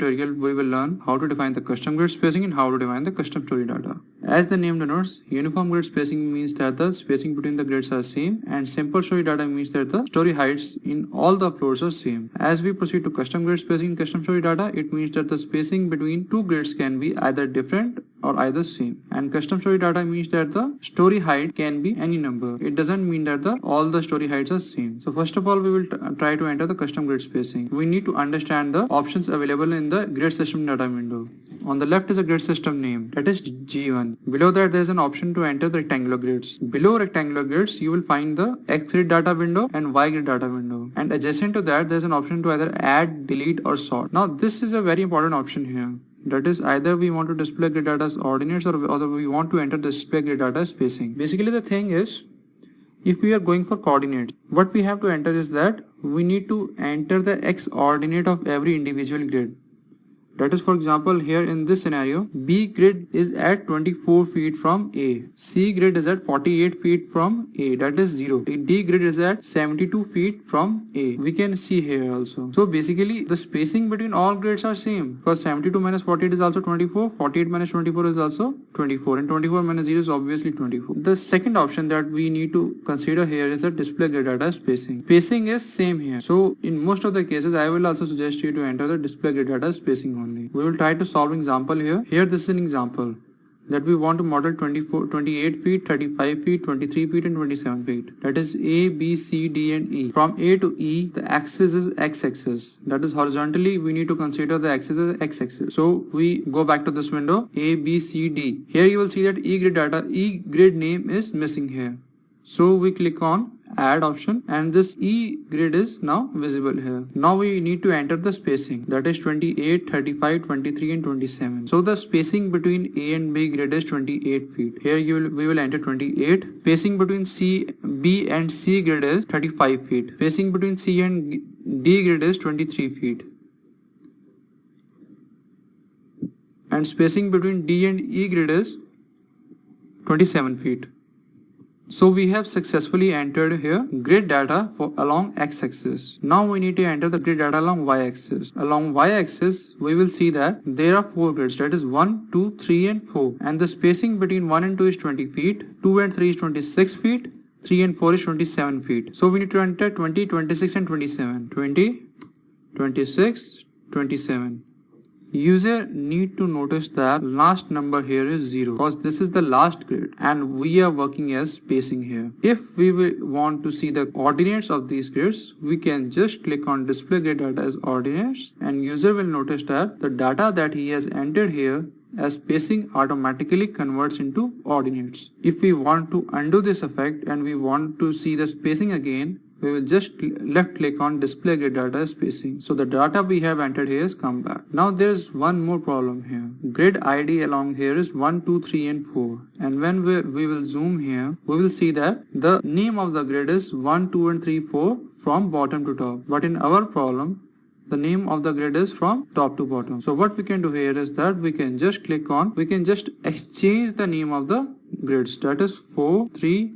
tutorial, we will learn how to define the custom grid spacing and how to define the custom story data. As the name denotes, uniform grid spacing means that the spacing between the grids are same, and simple story data means that the story heights in all the floors are same. As we proceed to custom grid spacing in custom story data, it means that the spacing between two grids can be either different or either same. And custom story data means that the story height can be any number. It doesn't mean that all the story heights are same. So first of all, we will try to enter the custom grid spacing. We need to understand the options available in the grid system data window. On the left is a grid system name, that is G1. Below that there is an option to enter the rectangular grids. Below rectangular grids you will find the X grid data window and Y grid data window, and adjacent to that there is an option to either add, delete or sort. Now this is a very important option here. That is, either we want to display grid data as ordinates or we want to enter the display grid data as spacing. Basically the thing is, if we are going for coordinates, what we have to enter is that we need to enter the X ordinate of every individual grid. That is, for example, here in this scenario, B grid is at 24 feet from A. C grid is at 48 feet from A. That is 0. D grid is at 72 feet from A. We can see here also. So basically, the spacing between all grids are same. Because 72 minus 48 is also 24. 48 minus 24 is also 24. And 24 minus 0 is obviously 24. The second option that we need to consider here is the display grid data spacing. Spacing is same here. So in most of the cases, I will also suggest you to enter the display grid data spacing only. We will try to solve an example here. Here this is an example that we want to model 28 feet, 35 feet, 23 feet and 27 feet. That is A, B, C, D and E. From A to E, the axis is x-axis. That is horizontally, we need to consider the axis as x-axis. So we go back to this window, A, B, C, D. Here you will see that E grid name is missing here. So we click on add option and this E grid is now visible here. Now we need to enter the spacing, that is 28, 35, 23 and 27. So the spacing between A and B grid is 28 feet. Here we will enter 28. Spacing between B and C grid is 35 feet. Spacing between C and D grid is 23 feet. And spacing between D and E grid is 27 feet. So we have successfully entered here grid data for along x-axis. Now we need to enter the grid data along y-axis. Along y-axis we will see that there are 4 grids, that is 1, 2, 3 and 4. And the spacing between 1 and 2 is 20 feet, 2 and 3 is 26 feet, 3 and 4 is 27 feet. So we need to enter 20, 26 and 27. 20, 26, 27. User need to notice that last number here is 0 because this is the last grid and we are working as spacing here. If we want to see the ordinates of these grids, we can just click on display grid data as ordinates and user will notice that the data that he has entered here as spacing automatically converts into ordinates. If we want to undo this effect and we want to see the spacing again, we will just left click on display grid data spacing. So the data we have entered here has come back. Now there is one more problem here. Grid ID along here is 1, 2, 3 and 4. And when we will zoom here, we will see that the name of the grid is 1, 2 and 3, 4 from bottom to top. But in our problem, the name of the grid is from top to bottom. So what we can do here is that we can just exchange the name of the grids. That is 4, 3,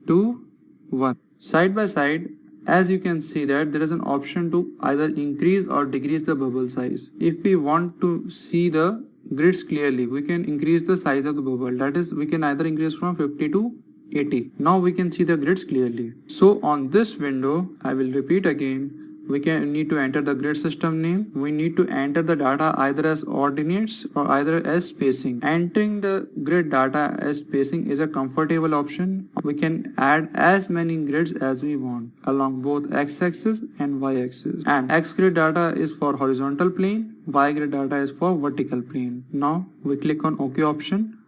2, 1. Side by side, as you can see that there is an option to either increase or decrease the bubble size. If we want to see the grids clearly, we can increase the size of the bubble. That is, we can either increase from 50 to 80. Now we can see the grids clearly. So on this window, I will repeat again, we need to enter the grid system name. We need to enter the data either as ordinates or either as spacing. Entering the grid data as spacing is a comfortable option. We can add as many grids as we want along both x-axis and y-axis. And X grid data is for horizontal plane, Y grid data is for vertical plane. Now we click on OK option.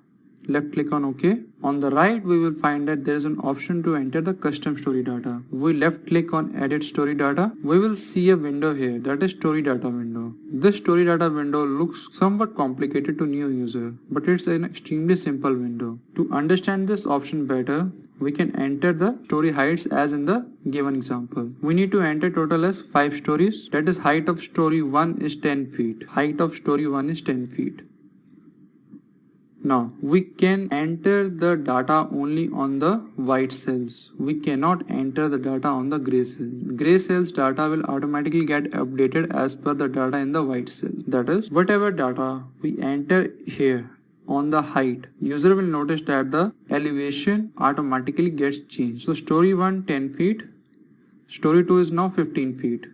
Left click on OK. On the right, we will find that there is an option to enter the custom story data. We left click on edit story data. We will see a window here, that is story data window. This story data window looks somewhat complicated to new user, but it's an extremely simple window. To understand this option better, we can enter the story heights as in the given example. We need to enter total as 5 stories. That is, height of story 1 is 10 feet. Height of story 1 is 10 feet. Now we can enter the data only on the white cells. We cannot enter the data on the gray cells. Gray cells data will automatically get updated as per the data in the white cell. That is, whatever data we enter here on the height, user will notice that the elevation automatically gets changed. So story 1 10 feet, story 2 is now 15 feet.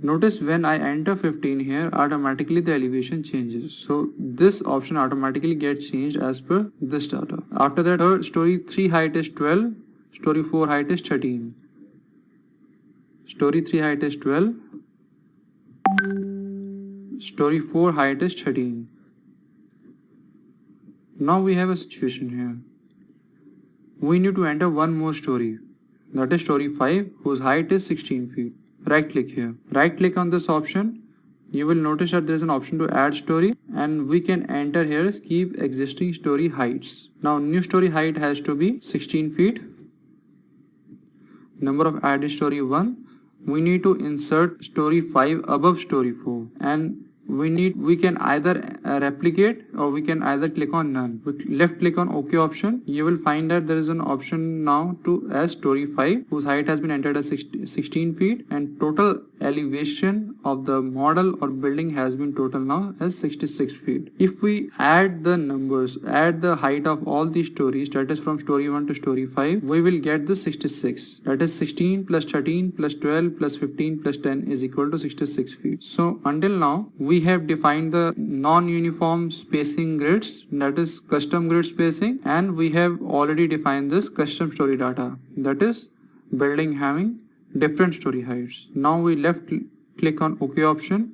Notice when I enter 15 here, automatically the elevation changes. So this option automatically gets changed as per this data. After that, story 3 height is 12, story 4 height is 13. Story 3 height is 12, story 4 height is 13. Now we have a situation here. We need to enter one more story. That is story 5, whose height is 16 feet. Right click here. Right click on this option. You will notice that there is an option to add story, and we can enter here keep existing story heights. Now new story height has to be 16 feet. Number of added story 1. We need to insert story 5 above story 4, and we can either replicate or we can either click on none. With left click on OK option, you will find that there is an option now to as story 5 whose height has been entered as 16 feet, and total elevation of the model or building has been total now as 66 feet. If we add the numbers, add the height of all these stories, that is from story 1 to story 5, we will get the 66. That is 16 plus 13 plus 12 plus 15 plus 10 is equal to 66 feet. So until now we have defined the non-uniform spacing grids, that is custom grid spacing, and we have already defined this custom story data, that is building having different story heights. Now we left click on OK option.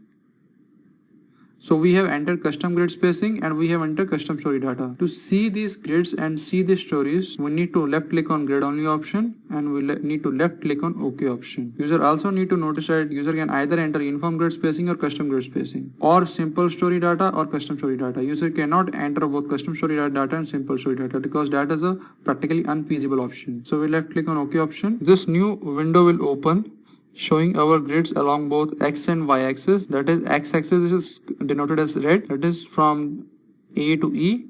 So we have entered custom grid spacing and we have entered custom story data. To see these grids and see these stories, we need to left click on grid only option, and we need to left click on OK option. User also need to notice that user can either enter uniform grid spacing or custom grid spacing, or simple story data or custom story data. User cannot enter both custom story data and simple story data because that is a practically unfeasible option. So we left click on OK option. This new window will open, showing our grids along both x and y axis. That is, x axis is denoted as red, that is from A to E.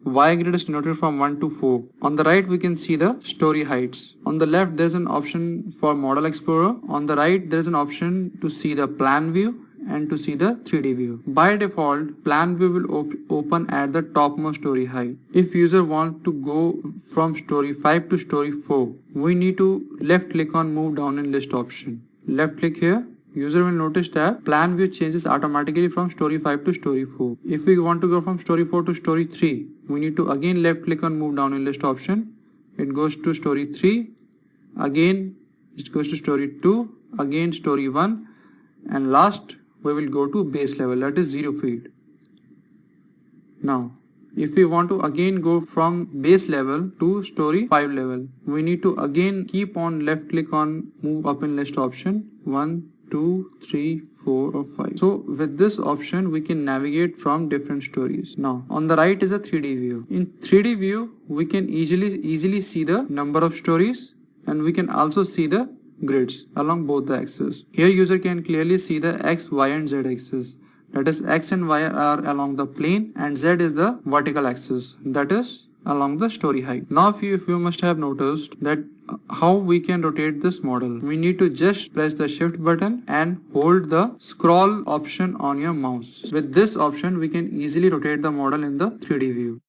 Y grid is denoted from 1 to 4. On the right we can see the story heights. On the left there is an option for Model Explorer. On the right there is an option to see the plan view and to see the 3D view. By default, plan view will open at the topmost story height. If user want to go from story 5 to story 4, we need to left click on move down in list option. Left click here. User will notice that plan view changes automatically from story 5 to story 4. If we want to go from story 4 to story 3, we need to again left click on move down in list option. It goes to story 3, again it goes to story 2, again story 1, and last we will go to base level, that is 0 feet. Now if we want to again go from base level to story 5 level, we need to again keep on left click on move up in list option, 1, 2, 3, 4 or 5. So with this option we can navigate from different stories. Now on the right is a 3D view. In 3D view we can easily see the number of stories, and we can also see the grids along both the axes. Here user can clearly see the x, y and z axis. That is, x and y are along the plane and z is the vertical axis, that is along the story height. Now if you must have noticed that how we can rotate this model. We need to just press the shift button and hold the scroll option on your mouse. With this option we can easily rotate the model in the 3D view.